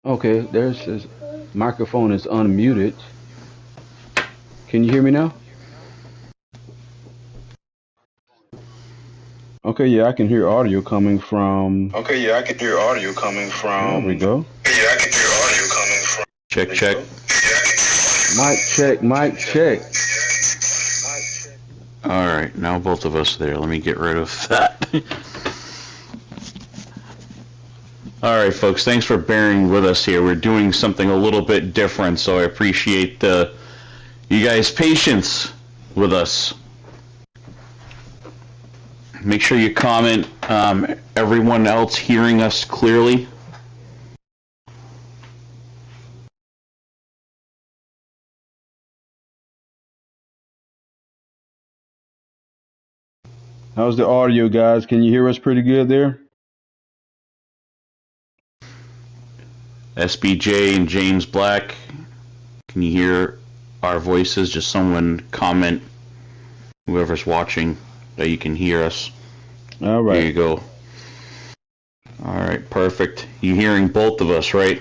Okay, there's his microphone is unmuted. Can you hear me now? Okay, yeah, I can hear audio coming from. Okay, yeah, I can hear audio coming from. There we go. Yeah, I can hear audio coming from. Check, check. Mic check, mic check. All right, now both of us there. Let me get rid of that. All right, folks, thanks for bearing with us here. We're doing something a little bit different, so I appreciate you guys' patience with us. Make sure you comment, everyone else hearing us clearly. How's the audio, guys? Can you hear us pretty good there? SBJ and James Black, can you hear our voices? Just someone comment, whoever's watching, that you can hear us. All right. There you go. All right, perfect. You hearing both of us, right?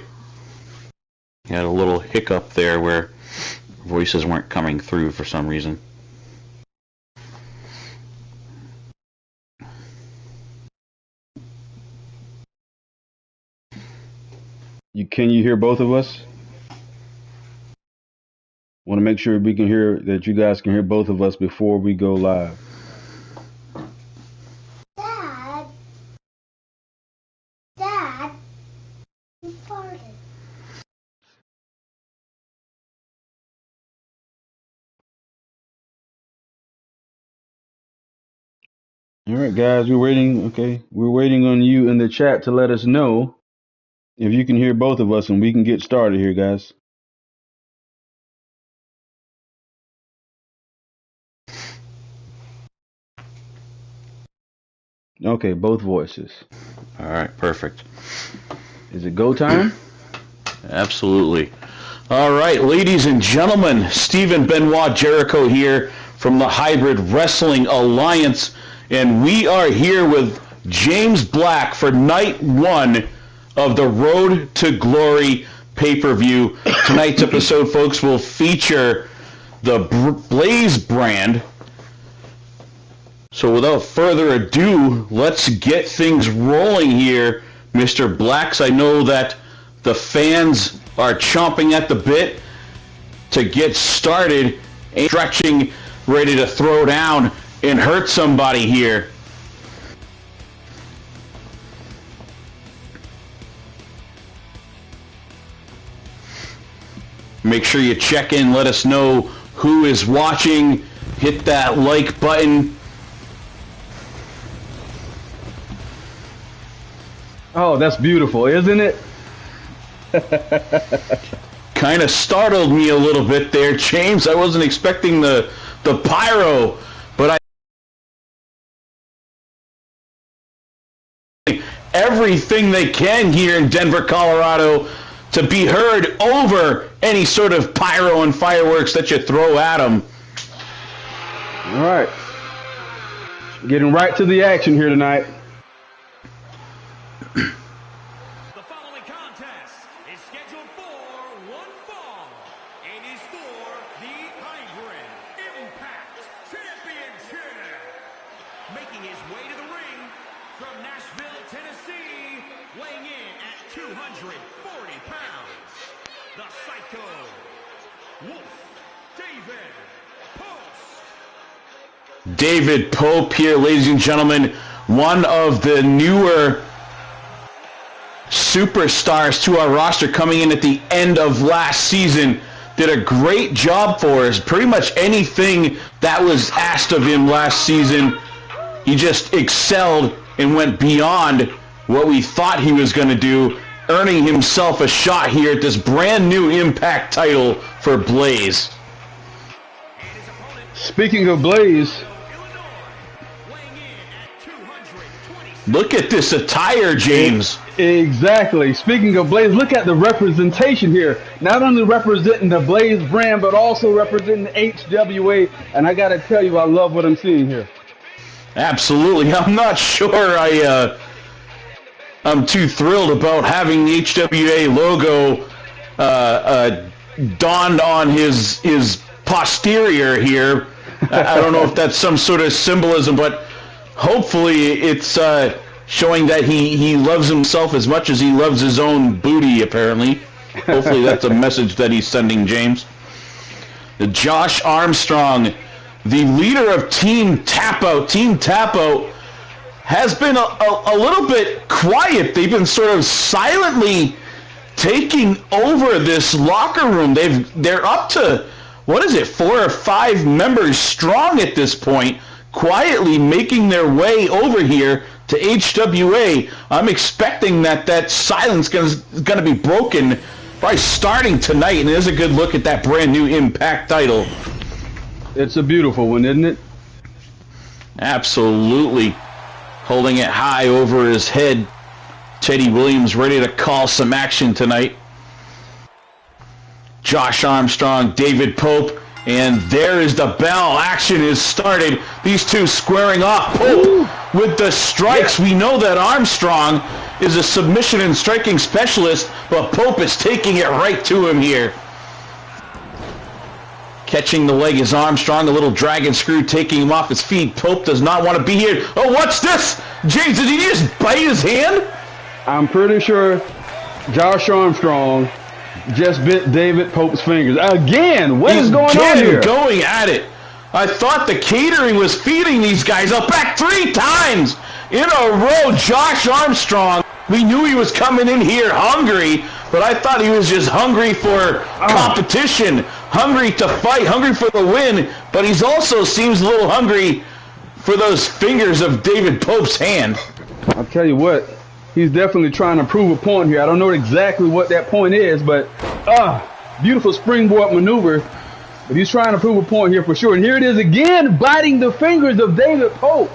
You had a little hiccup there where voices weren't coming through for some reason. Can you hear both of us? Want to make sure we can hear that you guys can hear both of us before we go live. Dad, you farted. All right, guys, we're waiting. Okay, we're waiting on you in the chat to let us know if you can hear both of us, and we can get started here, guys. Okay, both voices. All right, perfect. Is it go time? Absolutely. All right, ladies and gentlemen, Stephen Benoit Jericho here from the Hybrid Wrestling Alliance, and we are here with James Black for night one of the Road to Glory pay-per-view. Tonight's episode, folks, will feature the Blaze brand. So without further ado, let's get things rolling here, Mr. Blacks. I know that the fans are chomping at the bit to get started and stretching, ready to throw down and hurt somebody here. Make sure you check in, let us know who is watching, hit that like button. Oh, that's beautiful, isn't it? Kind of startled me a little bit there, James. I wasn't expecting the pyro, but everything they can here in Denver, Colorado, to be heard over any sort of pyro and fireworks that you throw at them. All right. Getting right to the action here tonight. The following contest is scheduled for one fall. It is for the Hybrid Impact Championship. Making his way to the ring from Nashville, Tennessee, weighing in at 240 pounds, the Psycho, Wolf David Post. David Pope here, ladies and gentlemen, one of the newer superstars to our roster coming in at the end of last season. Did a great job for us. Pretty much anything that was asked of him last season, he just excelled and went beyond what we thought he was going to do, earning himself a shot here at this brand new Impact title for Blaze. Speaking of Blaze, look at this attire, James. exactly. Speaking of Blaze, look at the representation here. Not only representing the Blaze brand, but also representing the HWA. And I got to tell you, I love what I'm seeing here. Absolutely. I'm not sure I I'm too thrilled about having the HWA logo donned on his posterior here. I don't know if that's some sort of symbolism, but hopefully it's showing that he loves himself as much as he loves his own booty, apparently. Hopefully that's a message that he's sending, James. Josh Armstrong, the leader of Team Tap Out. Team Tap Out has been a little bit quiet. They've been sort of silently taking over this locker room. They're up to, 4 or 5 members strong at this point, quietly making their way over here to HWA. I'm expecting that silence is going to be broken probably starting tonight, and there's a good look at that brand new Impact title. It's a beautiful one, isn't it? Absolutely. Holding it high over his head. Teddy Williams ready to call some action tonight. Josh Armstrong, David Pope, and there is the bell. Action is started. These two squaring off. Pope with the strikes. We know that Armstrong is a submission and striking specialist, but Pope is taking it right to him here. Catching the leg is Armstrong, a little dragon screw taking him off his feet. Pope does not want to be here. Oh, what's this? James, did he just bite his hand? I'm pretty sure Josh Armstrong just bit David Pope's fingers. Again, what is going on here? Going at it. I thought the catering was feeding these guys up back 3 times in a row. Josh Armstrong, we knew he was coming in here hungry, but I thought he was just hungry for competition, hungry to fight, hungry for the win, but he's also seems a little hungry for those fingers of David Pope's hand. I'll tell you what, he's definitely trying to prove a point here. I don't know exactly what that point is, but beautiful springboard maneuver. But he's trying to prove a point here for sure. And here it is again, biting the fingers of David Pope.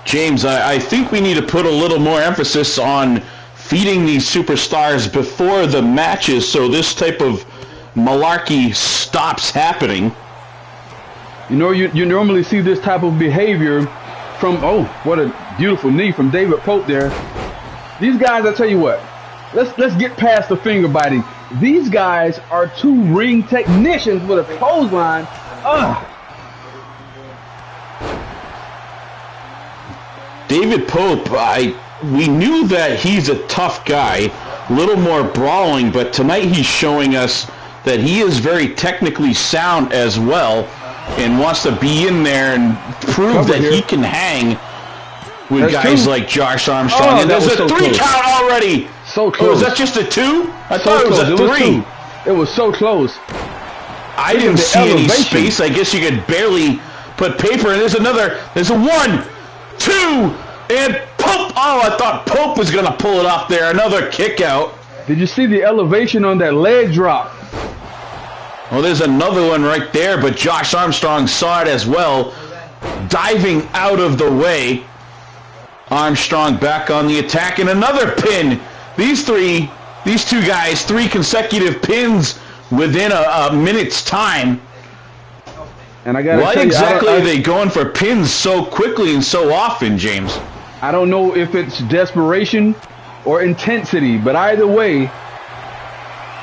James, I think we need to put a little more emphasis on feeding these superstars before the matches so this type of malarkey stops happening. You know, you normally see this type of behavior from, what a beautiful knee from David Pope there. These guys, I tell you what, let's get past the finger biting. These guys are 2 ring technicians with a clothesline. David Pope, we knew that he's a tough guy, a little more brawling, but tonight he's showing us that he is very technically sound as well and wants to be in there and prove that he can hang with guys like Josh Armstrong. And there's a 3 count already. So close. Was that just a 2? I thought it was a 3. It was so close. I didn't see any space. I guess you could barely put paper. And there's a 1, 2, and Pope. Oh, I thought Pope was going to pull it off there. Another kick out. Did you see the elevation on that leg drop? Well, there's another one right there, but Josh Armstrong saw it as well, diving out of the way. Armstrong back on the attack, and another pin. These 2 guys, 3 consecutive pins within a minute's time. And I got why exactly are they going for pins so quickly and so often, James? I don't know if it's desperation or intensity, but either way,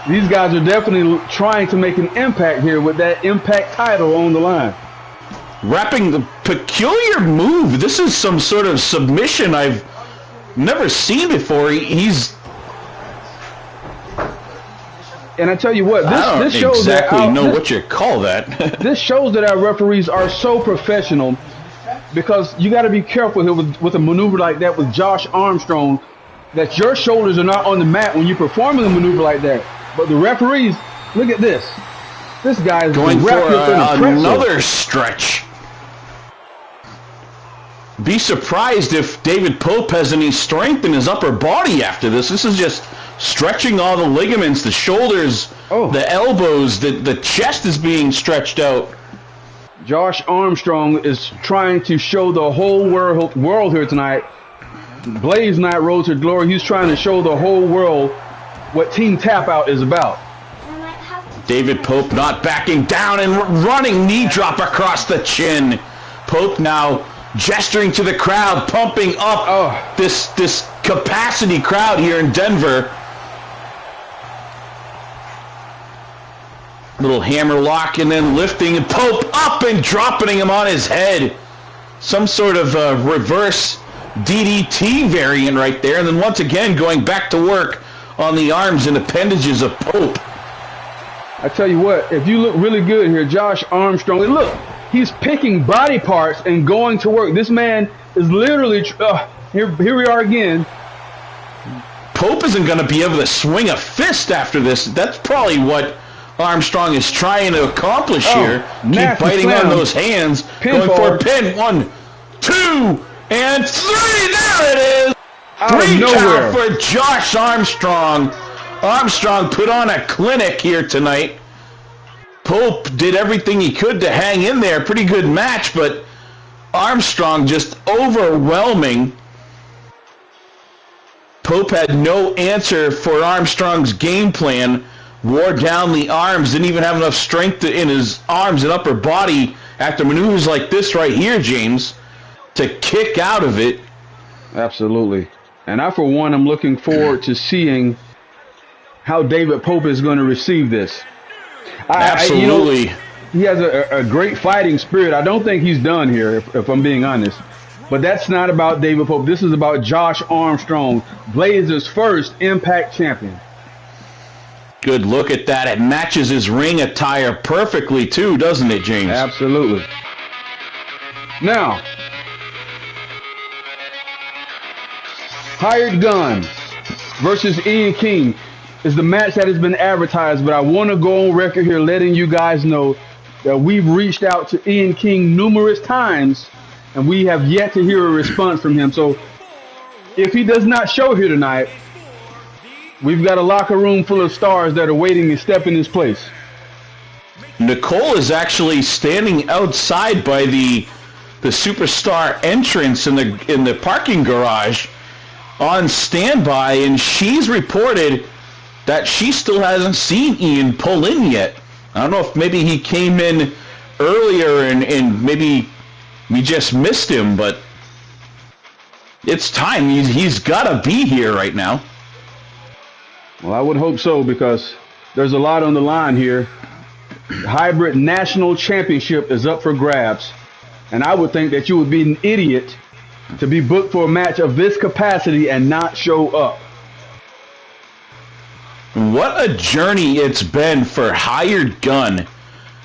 these guys are definitely trying to make an impact here with that Impact title on the line. Wrapping the peculiar move. This is some sort of submission I've never seen before. And I tell you what, this shows exactly know what you call that. This shows that our referees are so professional, because you got to be careful here with a maneuver like that with Josh Armstrong, that your shoulders are not on the mat when you're performing a maneuver like that. But the referees, look at this. This guy is going for another stretch. Be surprised if David Pope has any strength in his upper body after this. This is just stretching all the ligaments, the shoulders, the elbows, the chest is being stretched out. Josh Armstrong is trying to show the whole world here tonight. Blaze Knight Road to Glory. He's trying to show the whole world what Team Tap Out is about. David Pope not backing down and running knee drop across the chin. Pope now gesturing to the crowd, pumping up this capacity crowd here in Denver. Little hammer lock and then lifting and Pope up and dropping him on his head. Some sort of reverse DDT variant right there. And then once again going back to work on the arms and appendages of Pope. I tell you what, if you look really good here, Josh Armstrong, and look, he's picking body parts and going to work. This man is literally, here we are again. Pope isn't going to be able to swing a fist after this. That's probably what Armstrong is trying to accomplish here. Keep biting on those hands. Going for a pin. 1, 2, and 3. There it is. Out of nowhere. For Josh Armstrong. Armstrong put on a clinic here tonight. Pope did everything he could to hang in there. Pretty good match, but Armstrong just overwhelming. Pope had no answer for Armstrong's game plan. Wore down the arms, didn't even have enough strength in his arms and upper body after maneuvers like this right here, James, to kick out of it. Absolutely. And I, for one, am looking forward to seeing how David Pope is going to receive this. Absolutely. He has a great fighting spirit. I don't think he's done here, if I'm being honest. But that's not about David Pope. This is about Josh Armstrong, Blazers' first Impact champion. Good look at that. It matches his ring attire perfectly, too, doesn't it, James? Absolutely. Now, Hired Gun versus Ian King is the match that has been advertised, but I want to go on record here letting you guys know that we've reached out to Ian King numerous times, and we have yet to hear a response from him. So if he does not show here tonight, we've got a locker room full of stars that are waiting to step in his place. Nicole is actually standing outside by the superstar entrance in the parking garage on standby, and she's reported that she still hasn't seen Ian pull in yet. I don't know if maybe he came in earlier and maybe we just missed him, but it's time. He's got to be here right now. Well, I would hope so, because there's a lot on the line here. The Hybrid National Championship is up for grabs, and I would think that you would be an idiot to be booked for a match of this capacity and not show up. What a journey it's been for Hired Gun.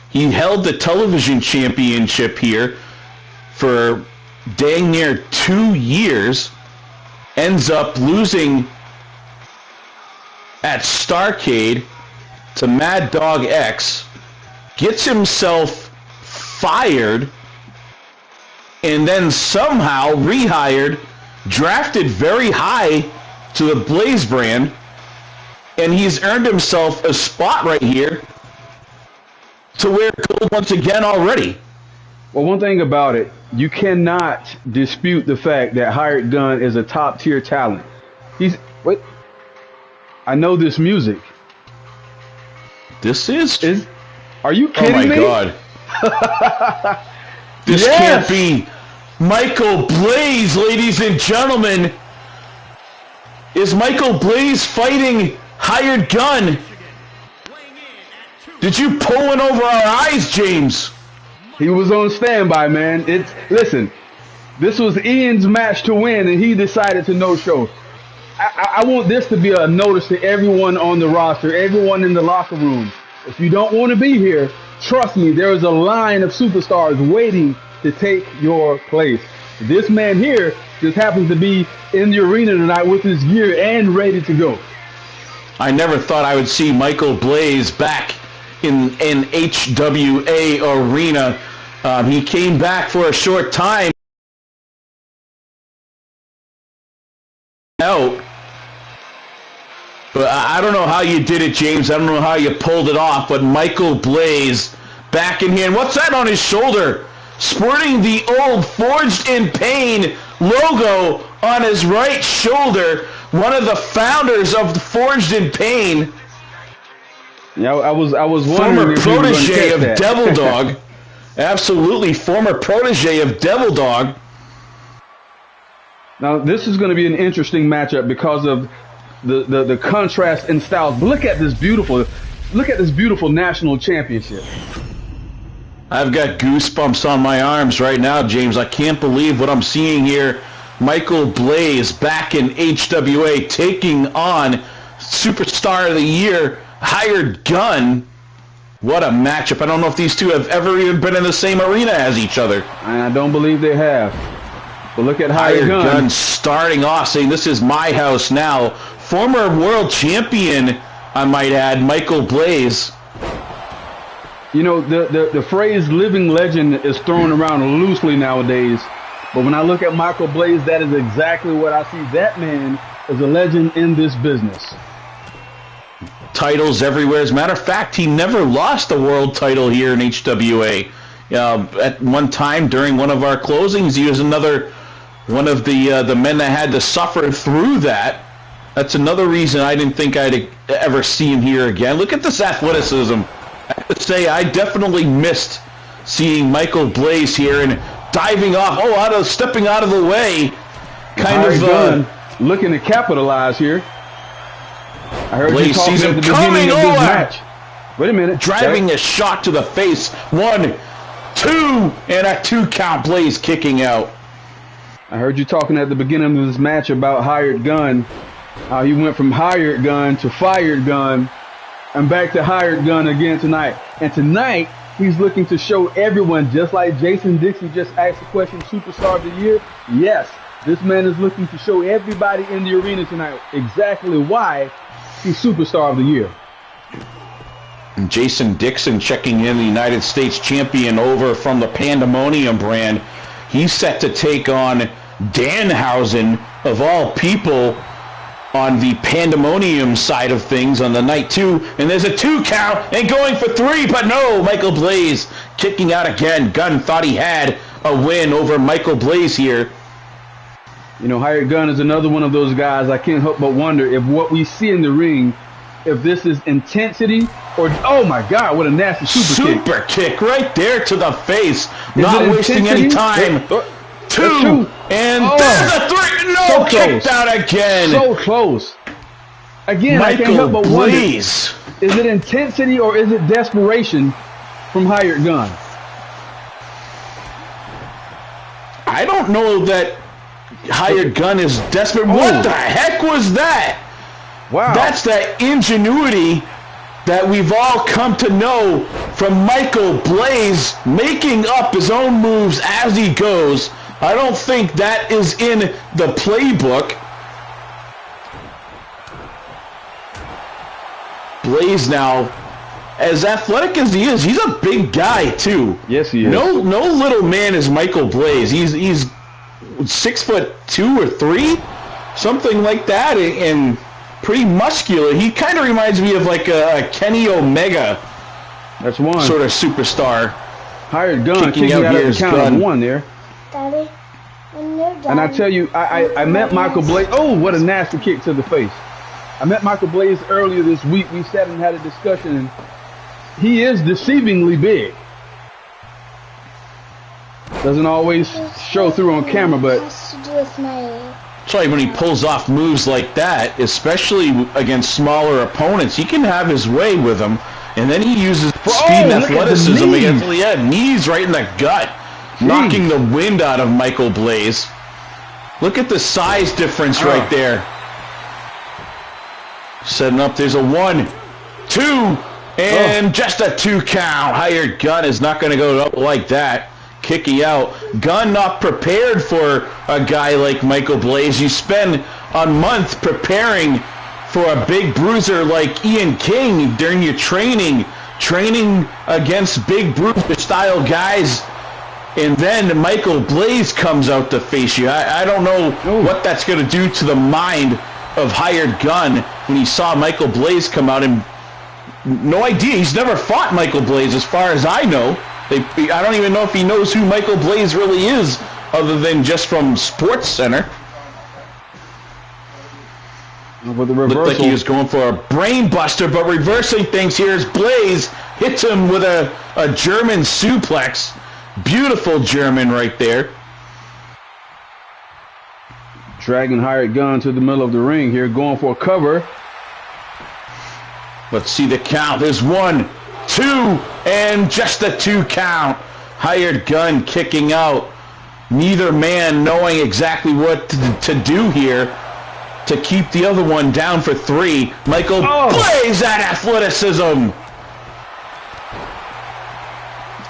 He held the television championship here for dang near 2 years, ends up losing at Starrcade to Mad Dog X, gets himself fired, and then somehow rehired, drafted very high to the Blaze brand, and he's earned himself a spot right here to wear gold once again already. Well, one thing about it, you cannot dispute the fact that Hired Gun is a top-tier talent. Wait. I know this music. This is... Are you kidding me? Oh my God. This can't be Michael Blaze, ladies and gentlemen. Is Michael Blaze fighting Hired Gun? Did you pull one over our eyes, James? He was on standby, man. Listen, this was Ian's match to win, and he decided to no-show. I want this to be a notice to everyone on the roster, everyone in the locker room. If you don't want to be here, trust me, there is a line of superstars waiting to take your place. This man here just happens to be in the arena tonight with his gear and ready to go. I never thought I would see Michael Blaze back in an HWA arena. He came back for a short time. Out. But I don't know how you did it, James. I don't know how you pulled it off, but Michael Blaze back in here. And what's that on his shoulder? Sporting the old Forged in Pain logo on his right shoulder. One of the founders of the Forged in Pain. Yeah, I was wondering. Former protege of Devil Dog. Absolutely, former protege of Devil Dog. Now, this is going to be an interesting matchup because of the contrast in styles. But look at this beautiful national championship. I've got goosebumps on my arms right now, James. I can't believe what I'm seeing here. Michael Blaze back in HWA taking on Superstar of the Year, Hired Gun. What a matchup. I don't know if these two have ever even been in the same arena as each other. I don't believe they have. But look at Hired Gun starting off saying, this is my house now. Former world champion, I might add, Michael Blaze. You know, the phrase living legend is thrown around loosely nowadays. But when I look at Michael Blaze, that is exactly what I see. That man is a legend in this business. Titles everywhere. As a matter of fact, he never lost a world title here in HWA. At one time during one of our closings, he was one of the men that had to suffer through that. That's another reason I didn't think I'd ever see him here again. Look at this athleticism. I have to say, I definitely missed seeing Michael Blaze here and diving off. Stepping out of the way. Looking to capitalize here. I heard Blaze you talking at the beginning of this match. Wait a minute. Driving a shot to the face. 1, 2, and a 2 count. Blaze kicking out. I heard you talking at the beginning of this match about Hired Gun. How he went from Hired Gun to Fired Gun and back to Hired Gun again tonight. And tonight, he's looking to show everyone, just like Jason Dixie just asked the question, Superstar of the Year. Yes, this man is looking to show everybody in the arena tonight exactly why he's Superstar of the Year. And Jason Dixon checking in, the United States champion over from the Pandemonium brand. He's set to take on Danhausen, of all people, on the Pandemonium side of things on the night 2. And there's a 2 count and going for 3, but no, Michael Blaze kicking out again. Gunn thought he had a win over Michael Blaze here. You know, Hired Gun is another one of those guys. I can't help but wonder if what we see in the ring, if this is intensity or, oh my God, what a nasty super kick right there to the face. Not wasting any time. 2, and there's a 3. No, so kicked out again. So close. Again, Michael I can't help but Blaze. wonder, is it intensity or is it desperation from Hired Gun? I don't know that Hired Gun is desperate. What the heck was that? Wow. That's that ingenuity that we've all come to know from Michael Blaze, making up his own moves as he goes. I don't think that is in the playbook. Blaze now, as athletic as he is, he's a big guy too. Yes, he is. No little man is Michael Blaze. He's 6'2" or 3, something like that, and pretty muscular. He kind of reminds me of like a Kenny Omega. That's one sort of superstar. Hired Gun kicking out at the count of 1 there. Daddy, when you're done. And I tell you, I met Michael Blaze. Oh, what a nasty kick to the face. I met Michael Blaze earlier this week. We sat and had a discussion, and he is deceivingly big. Doesn't always show through on camera, but has to do with my. Sorry, when he pulls off moves like that, especially against smaller opponents, he can have his way with them. And then he uses speed and athleticism against knees right in the gut, knocking the wind out of Michael Blaze. Look at the size difference right there. Setting up, there's a 1, 2, and just a 2 count. Hired Gun is not going to go up like that. Kicking out. Gun not prepared for a guy like Michael Blaze. You spend a month preparing for a big bruiser like Ian King during your training against big bruiser style guys, and then Michael Blaze comes out to face you. I don't know what that's going to do to the mind of Hired Gun when he saw Michael Blaze come out, and no idea. He's never fought Michael Blaze as far as I know. I don't even know if he knows who Michael Blaze really is, other than just from Sports Center. With the reversal. Looked like he was going for a brain buster, but reversing things here as Blaze hits him with a German suplex. Beautiful German right there. Dragging Hired Gun to the middle of the ring here, going for a cover. Let's see the count. There's 1, 2, and just a 2 count. Hired Gun kicking out. Neither man knowing exactly what to do here to keep the other one down for 3. Michael Blaze at athleticism.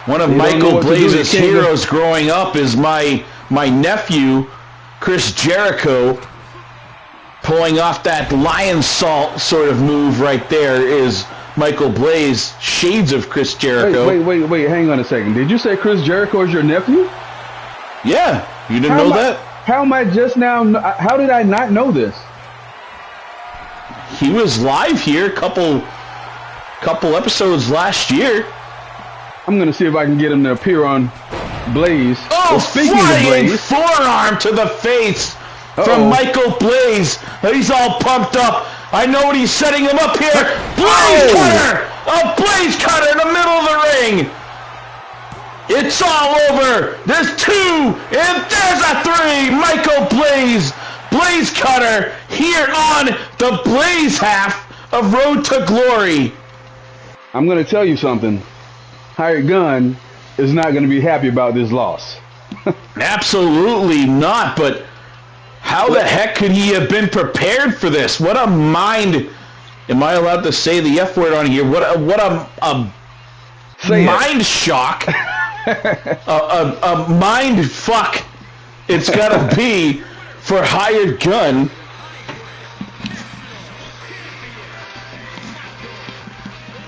One of Michael Blaze's heroes growing up is my nephew, Chris Jericho. Pulling off that lion salt sort of move right there is Michael Blaze. Shades of Chris Jericho. Wait, hang on a second. Did you say Chris Jericho is your nephew? Yeah, you didn't know that? How am I just now? How did I not know this? He was live here couple episodes last year. I'm gonna see if I can get him to appear on Blaze. Oh, speaking of flying Blaze, forearm to the face from Michael Blaze. He's all pumped up. I know what he's setting him up here. Blaze cutter! A Blaze cutter in the middle of the ring. It's all over. There's 2, and there's a 3. Michael Blaze. Blaze cutter here on the Blaze half of Road to Glory. I'm going to tell you something. Hired Gun is not going to be happy about this loss. Absolutely not, but how the heck could he have been prepared for this? What a mind. Am I allowed to say the F word on here? What a mind shock. a mind fuck it's got to be for Hired Gun.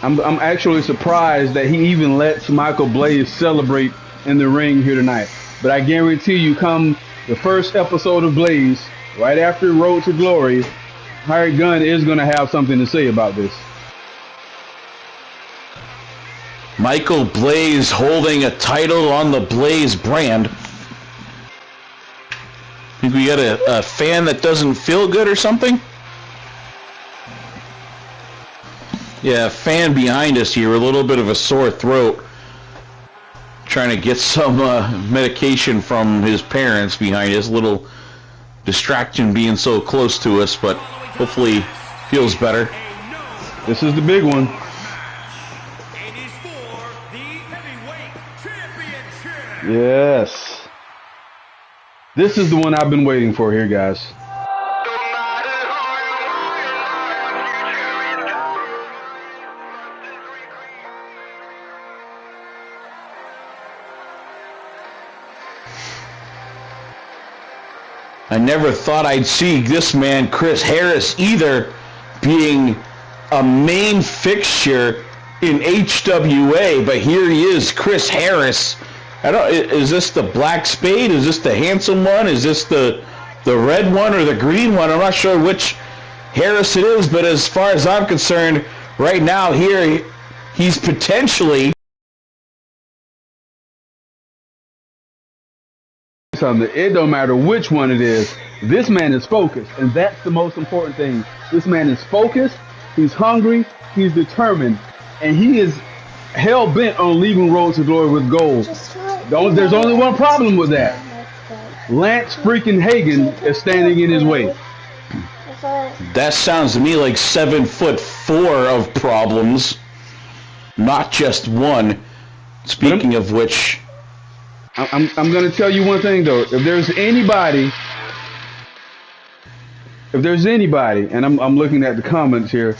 I'm actually surprised that he even lets Michael Blaze celebrate in the ring here tonight. But I guarantee you, come the first episode of Blaze, right after Road to Glory, Hired Gun is going to have something to say about this. Michael Blaze holding a title on the Blaze brand. Think we got a fan that doesn't feel good or something? Yeah, a fan behind us here, a little bit of a sore throat. Trying to get some medication from his parents behind us. A little distraction being so close to us, but hopefully feels better. This is the big one. It is for the heavyweight championship. Yes. This is the one I've been waiting for here, guys. I never thought I'd see this man, Chris Harris, either being a main fixture in HWA, but here he is, Chris Harris. Is this the black spade? Is this the handsome one? Is this the red one or the green one? I'm not sure which Harris it is, but as far as I'm concerned, right now here, he's potentially... Something. It don't matter which one it is. This man is focused, and that's the most important thing. This man is focused, he's hungry, he's determined, and he is hell-bent on leaving Road to Glory with gold. There's only one problem with that. Lance freaking Hagen is standing in his way. That sounds to me like 7'4" of problems, not just one. Speaking of which... I'm going to tell you one thing, though. If there's anybody, and I'm looking at the comments here,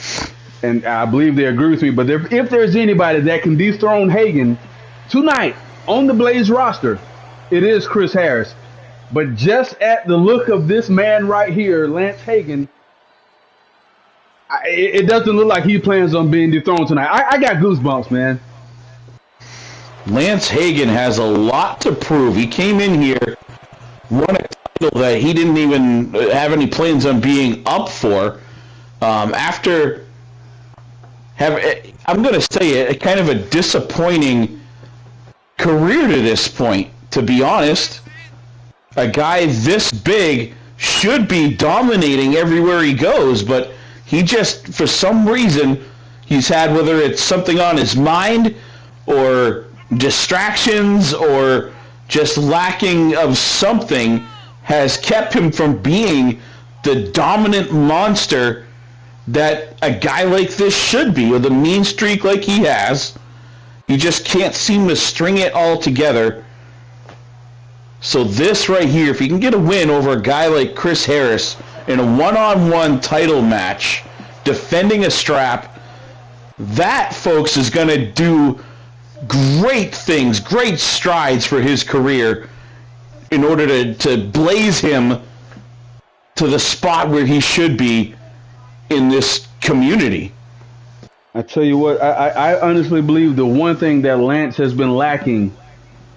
and I believe they agree with me, but if there's anybody that can dethrone Hagen tonight on the Blaze roster, it is Chris Harris. But just at the look of this man right here, Lance Hagen, it doesn't look like he plans on being dethroned tonight. I got goosebumps, man. Lance Hagen has a lot to prove. He came in here, won a title that he didn't even have any plans on being up for. After I'm going to say a kind of a disappointing career to this point, to be honest. A guy this big should be dominating everywhere he goes, but he just, for some reason, he's had, whether it's something on his mind or distractions or just lacking of something, has kept him from being the dominant monster that a guy like this should be, with a mean streak like he has. He just can't seem to string it all together. So this right here, if he can get a win over a guy like Chris Harris in a one-on-one title match, defending a strap, that, folks, is going to do great things, great strides for his career in order to blaze him to the spot where he should be in this community. I tell you what, I honestly believe the one thing that Lance has been lacking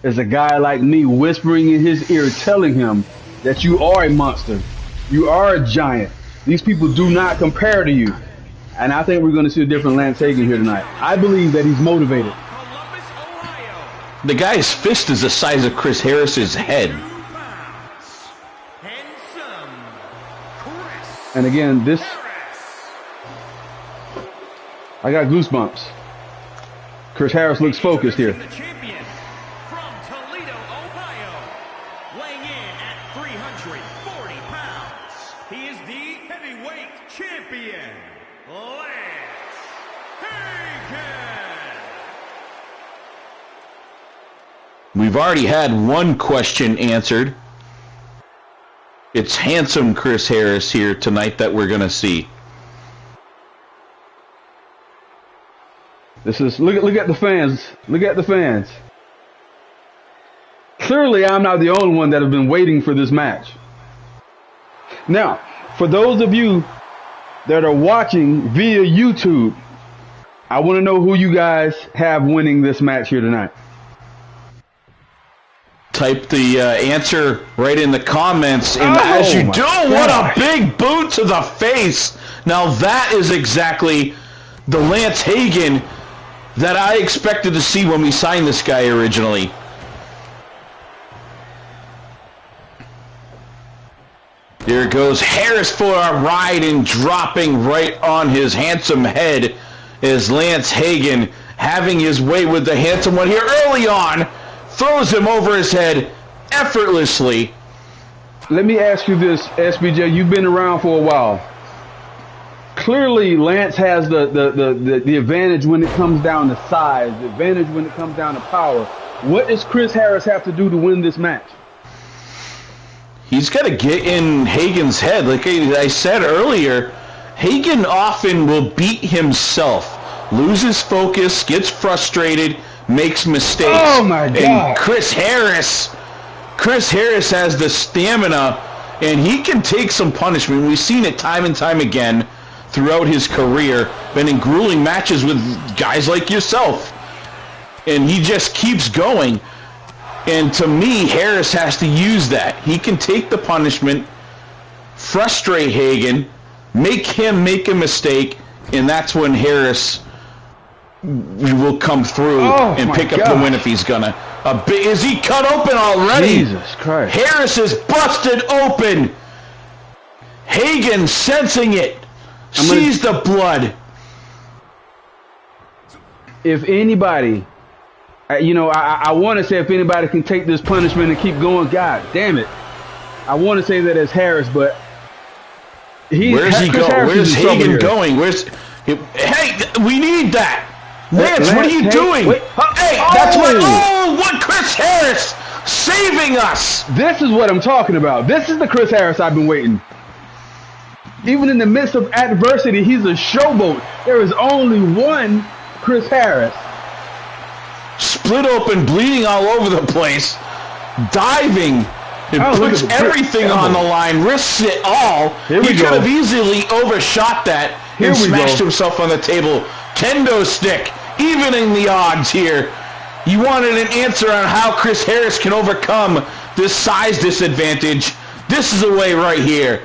is a guy like me whispering in his ear, telling him that you are a monster. You are a giant. These people do not compare to you. And I think we're going to see a different Lance Hagen here tonight. I believe that he's motivated. Columbus, Ohio. The guy's fist is the size of Chris Harris's head. 2 pounds. Handsome Chris And again, this, Harris. I got goosebumps. Chris Harris looks focused here. The champion from Toledo, Ohio, weighing in at 340 pounds. He is the heavyweight champion, Lance Hagen. We've already had one question answered. It's handsome Chris Harris here tonight that we're going to see. This is, look at the fans. Look at the fans. Clearly, I'm not the only one that have been waiting for this match. Now, for those of you that are watching via YouTube, I want to know who you guys have winning this match here tonight. Type the answer right in the comments, and as you my do, what a gosh. big boot to the face. Now that is exactly the Lance Hagen that I expected to see when we signed this guy originally. There goes Harris for a ride, and dropping right on his handsome head is Lance Hagen, having his way with the handsome one here early on. Throws him over his head effortlessly. Let me ask you this, SBJ. You've been around for a while. Clearly, Lance has the advantage when it comes down to size, the advantage when it comes down to power. What does Chris Harris have to do to win this match? He's got to get in Hagen's head. Like I said earlier, Hagen often will beat himself, loses focus, gets frustrated, makes mistakes. Oh my God. And Chris Harris has the stamina, and he can take some punishment. We've seen it time and time again throughout his career, been in grueling matches with guys like yourself, and he just keeps going. And to me, Harris has to use that. He can take the punishment, frustrate Hagen, make him make a mistake, and that's when Harris will come through and pick up the win if he's gonna. Is he cut open already? Jesus Christ. Harris is busted open. Hagen sensing it. Sees the blood. If anybody, I want to say if anybody can take this punishment and keep going, God damn it. I want to say that it's Harris, but where's he going? Where's Hagen going? Hey, we need that. Lance, what are you doing? Hey, that's what. Oh, what Chris Harris saving us. This is what I'm talking about. This is the Chris Harris I've been waiting. Even in the midst of adversity, he's a showboat. There is only one Chris Harris. Split open, bleeding all over the place, diving. It puts everything on the line, risks it all. He could have easily overshot that and smashed himself on the table. Kendo stick, evening the odds here. You wanted an answer on how Chris Harris can overcome this size disadvantage. This is the way right here.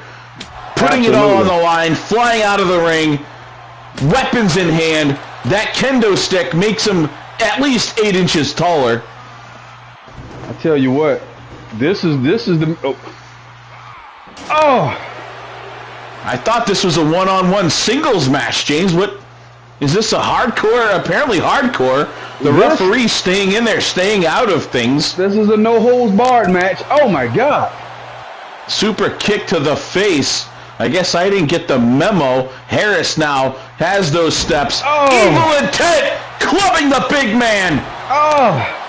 Putting it all on the line, flying out of the ring, weapons in hand. That kendo stick makes him at least 8 inches taller. I tell you what, this is the. Oh! I thought this was a one-on-one singles match, James. What is this? A hardcore? Apparently hardcore. The referee staying in there, staying out of things. This is a no holds barred match. Oh my God! Super kick to the face. I guess I didn't get the memo. Harris now has those steps. Evil intent, clubbing the big man.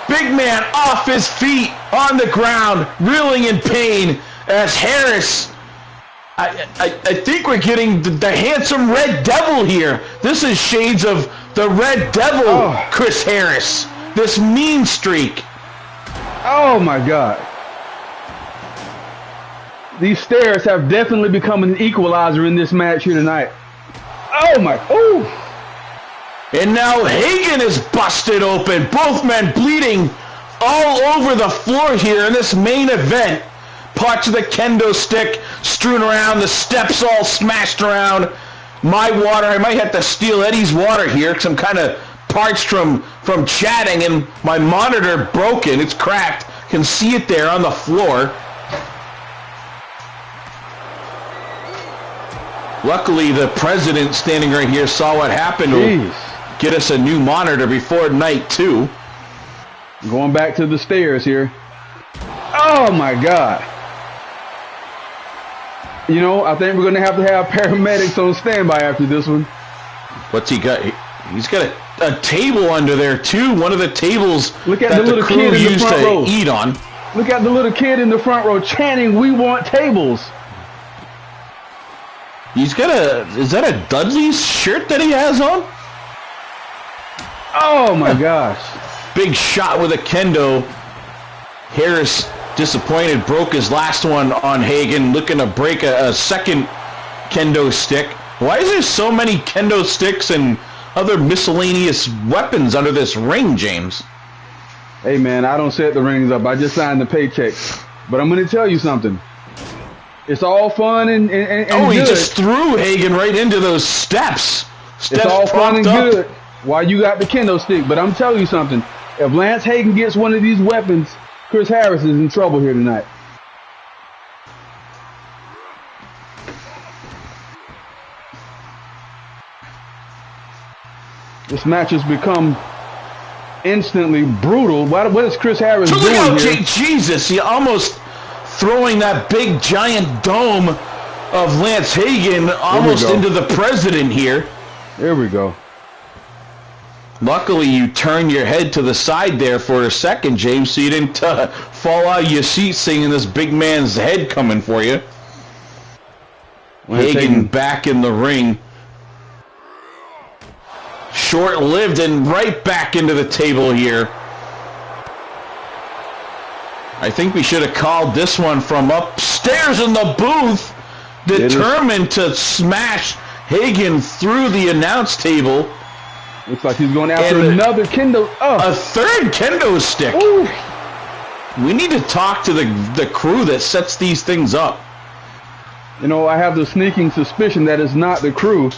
Big man off his feet, on the ground, reeling in pain as Harris... I think we're getting the handsome Red Devil here. This is shades of the Red Devil, Chris Harris. This mean streak. Oh, my God. These stairs have definitely become an equalizer in this match here tonight. Oh, my. Oh. And now Hagen is busted open. Both men bleeding all over the floor here in this main event. Parts of the kendo stick strewn around, the steps all smashed around. My water, I might have to steal Eddie's water here because I'm kind of parched from chatting, and my monitor broken. It's cracked. Can see it there on the floor. Luckily, the president standing right here saw what happened. Get us a new monitor before night 2. Going back to the stairs here. Oh, my God. You know, I think we're going to have paramedics on standby after this one. What's he got? He's got a table under there, too. One of the tables Look at that the little crew kid in the used front to row. eat on. Look at the little kid in the front row chanting, "We want tables." He's got is that a Dudley's shirt that he has on? Oh, my gosh. Big shot with a kendo. Harris, disappointed, broke his last one on Hagen, looking to break a second kendo stick. Why is there so many kendo sticks and other miscellaneous weapons under this ring, James? Hey, man, I don't set the rings up. I just signed the paycheck. But I'm going to tell you something. It's all fun and he good. just threw Hagen right into those steps. It's all fun and good while you got the kendo stick. But I'm telling you something. If Lance Hagen gets one of these weapons, Chris Harris is in trouble here tonight. This match has become instantly brutal. What is Chris Harris doing here? Jesus, he almost throwing that big giant dome of Lance Hagen almost into the president here. There we go. Luckily, you turned your head to the side there for a second, James, so you didn't fall out of your seat seeing this big man's head coming for you. Hagen back in the ring. Short-lived and right back into the table here. I think we should have called this one from upstairs in the booth, determined to smash Hagen through the announce table. Looks like he's going after another kendo. A third kendo stick. Ooh. We need to talk to the crew that sets these things up. You know, I have the sneaking suspicion that it's not the crew.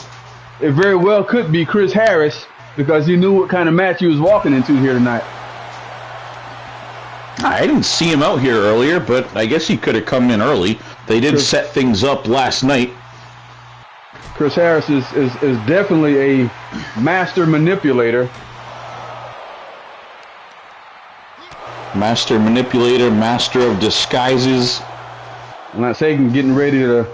It very well could be Chris Harris because he knew what kind of match he was walking into here tonight. I didn't see him out here earlier, but I guess he could have come in early. They did set things up last night. Chris Harris is definitely a master manipulator. Master manipulator, master of disguises. Lance Hagen getting ready to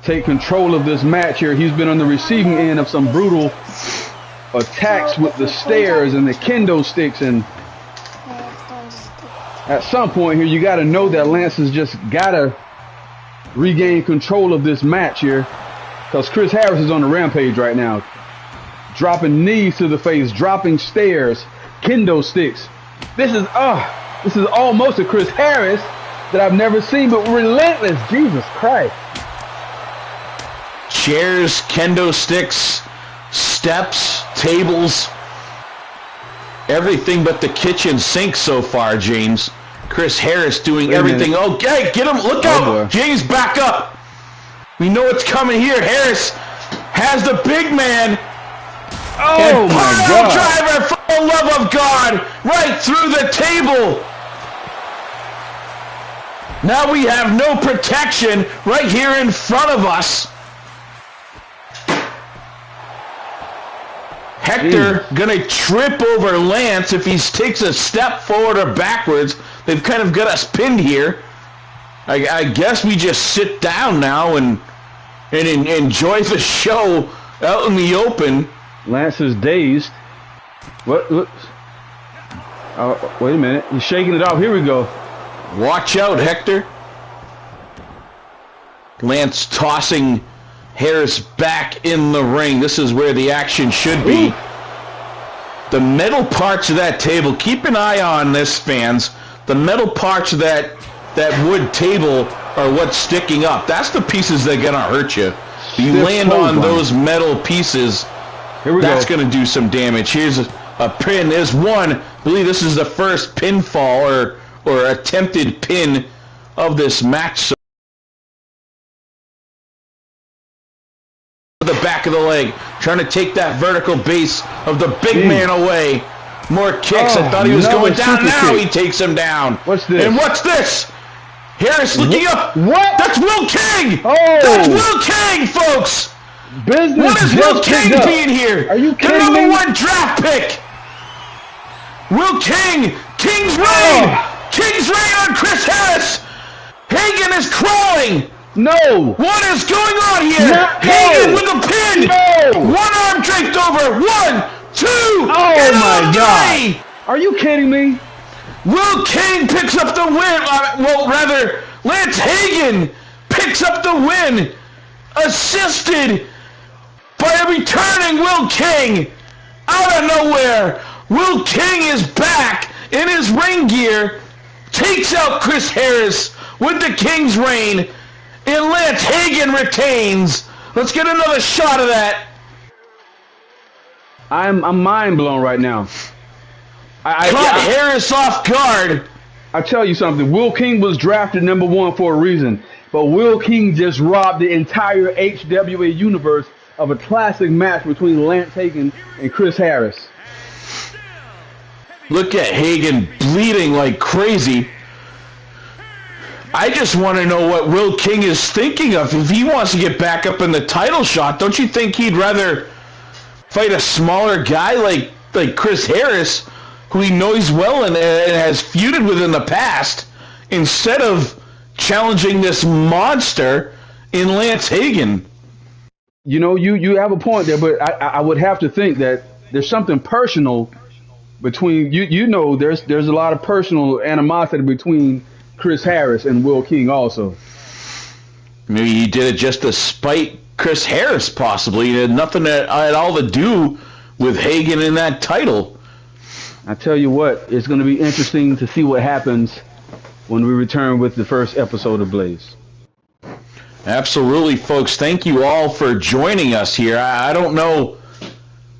take control of this match here. He's been on the receiving end of some brutal attacks with the stairs and the kendo sticks, and at some point here you got to know that Lance has just got to regain control of this match here, because Chris Harris is on the rampage right now, dropping knees to the face, dropping stairs, kendo sticks. This is almost a Chris Harris that I've never seen, but relentless. Jesus Christ. Chairs, kendo sticks, steps, tables, everything but the kitchen sink so far, James. Chris Harris doing everything. Okay, get him. Look out. Boy. James, back up. We know what's coming here. Harris has the big man. Oh, my God. Driver, for the love of God, right through the table. Now we have no protection right here in front of us. Hector gonna trip over Lance if he takes a step forward or backwards. They've kind of got us pinned here. I guess we just sit down now and enjoy the show out in the open. Lance is dazed. What? Wait a minute. He's shaking it off. Here we go. Watch out, Hector. Lance tossing Harris back in the ring. This is where the action should be. Ooh. The metal parts of that table, keep an eye on this, fans. The metal parts of that wood table are what's sticking up. That's the pieces that are going to hurt you. You land on those metal pieces, that's going to do some damage. Here's a pin. There's one. I believe this is the first pinfall or attempted pin of this match. The back of the leg, trying to take that vertical base of the big man away. More kicks. I thought he was going down. Now he takes him down. What's this? And what's this? Harris looking up. What? That's Will King. Oh. That's Will King, folks. Business. What is Will King being here? Are you kidding the me? #1 draft pick. Will King. King's reign. King's reign on Chris Harris. Hagen is crawling. No! What is going on here? Hagen with a pin! No! One arm draped over! 1, 2, oh my God! Are you kidding me? Will King picks up the win. Well, rather, Lance Hagen picks up the win, assisted by a returning Will King out of nowhere. Will King is back in his ring gear, takes out Chris Harris with the King's reign. And Lance Hagen retains. Let's get another shot of that. I'm mind blown right now. Caught Harris off guard. I tell you something. Will King was drafted #1 for a reason, but Will King just robbed the entire HWA universe of a classic match between Lance Hagen and Chris Harris. Look at Hagen bleeding like crazy. I just want to know what Will King is thinking of. If he wants to get back up in the title shot, don't you think he'd rather fight a smaller guy like Chris Harris, who he knows well and has feuded with in the past, instead of challenging this monster in Lance Hagen? You know, you have a point there, but I would have to think that there's something personal between you. You know, there's a lot of personal animosity between Chris Harris and Will King also. Maybe he did it just to spite Chris Harris, possibly. It had nothing at all to do with Hagen in that title. I tell you what, it's going to be interesting to see what happens when we return with the first episode of Blaze. Absolutely, folks. Thank you all for joining us here. I don't know,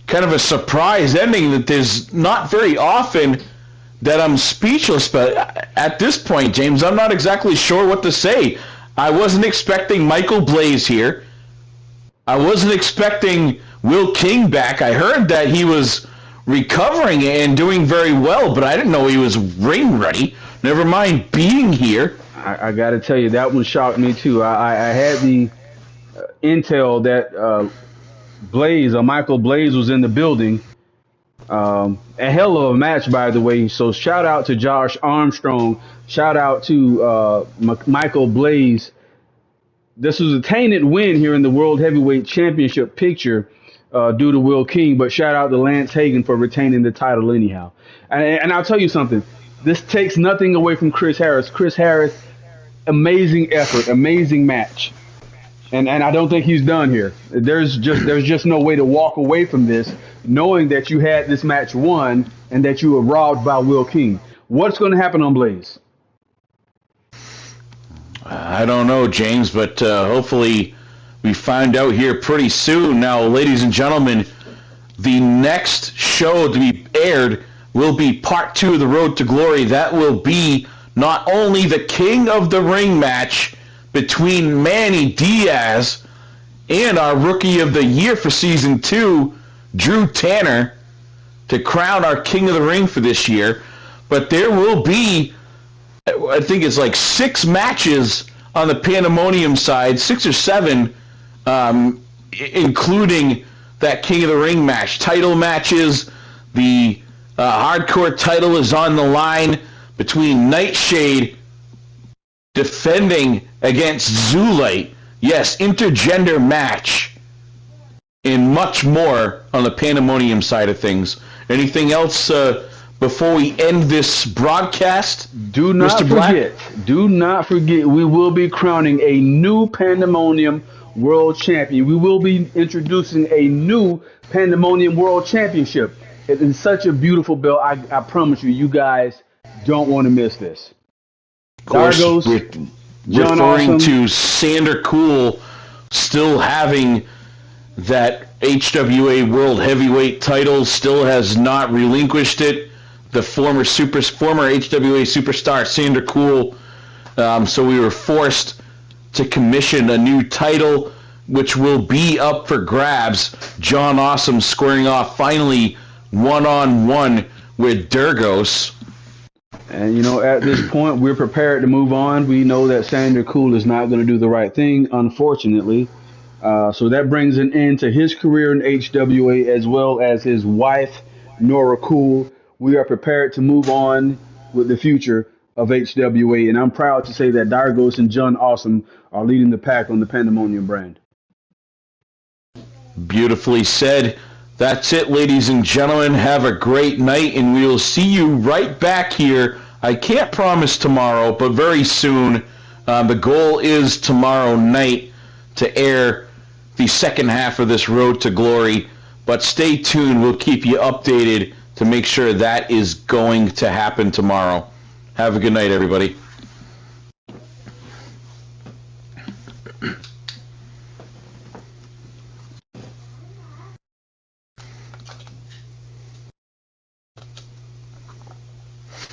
kind of a surprise ending that there's not very often that I'm speechless, but at this point, James, I'm not exactly sure what to say. I wasn't expecting Michael Blaze here. I wasn't expecting Will King back. I heard that he was recovering and doing very well, but I didn't know he was ring ready. Never mind being here. I got to tell you, that one shocked me too. I had the intel that Michael Blaze was in the building. A hell of a match, by the way. So shout out to Josh Armstrong. Shout out to Michael Blaze. This was a tainted win here in the World Heavyweight Championship picture due to Will King. But shout out to Lance Hagen for retaining the title anyhow. And I'll tell you something. This takes nothing away from Chris Harris. Chris Harris, amazing effort, amazing match. And I don't think he's done here. There's just no way to walk away from this knowing that you had this match won and that you were robbed by Will King. What's going to happen on Blaze? I don't know, James, but hopefully we find out here pretty soon. Now, ladies and gentlemen, the next show to be aired will be part 2 of the Road to Glory. That will be not only the King of the Ring match between Manny Diaz and our Rookie of the Year for Season 2, Drew Tanner, to crown our King of the Ring for this year. But there will be, I think it's like 6 matches on the Pandemonium side, 6 or 7, including that King of the Ring match. Title matches, the hardcore title is on the line between Nightshade defending against Zulite. Yes, intergender match. And much more on the Pandemonium side of things. Anything else before we end this broadcast? Do not forget, we will be crowning a new Pandemonium World Champion. We will be introducing a new Pandemonium World Championship. It is such a beautiful belt. I promise you, you guys don't want to miss this. Of course, Dargos, referring Awesome. to Sander Cool still having that HWA World Heavyweight title, still has not relinquished it. The former HWA superstar Sander Cool. So we were forced to commission a new title, which will be up for grabs. John Awesome squaring off finally one-on-one with Dargos. And, at this point, we're prepared to move on. We know that Sander Cool is not going to do the right thing, unfortunately. So that brings an end to his career in HWA, as well as his wife, Nora Cool. We are prepared to move on with the future of HWA. And I'm proud to say that Dargos and John Awesome are leading the pack on the Pandemonium brand. Beautifully said. That's it, ladies and gentlemen. Have a great night, and we will see you right back here. I can't promise tomorrow, but very soon. The goal is tomorrow night to air the second half of this Road to Glory. But stay tuned. We'll keep you updated to make sure that is going to happen tomorrow. Have a good night, everybody.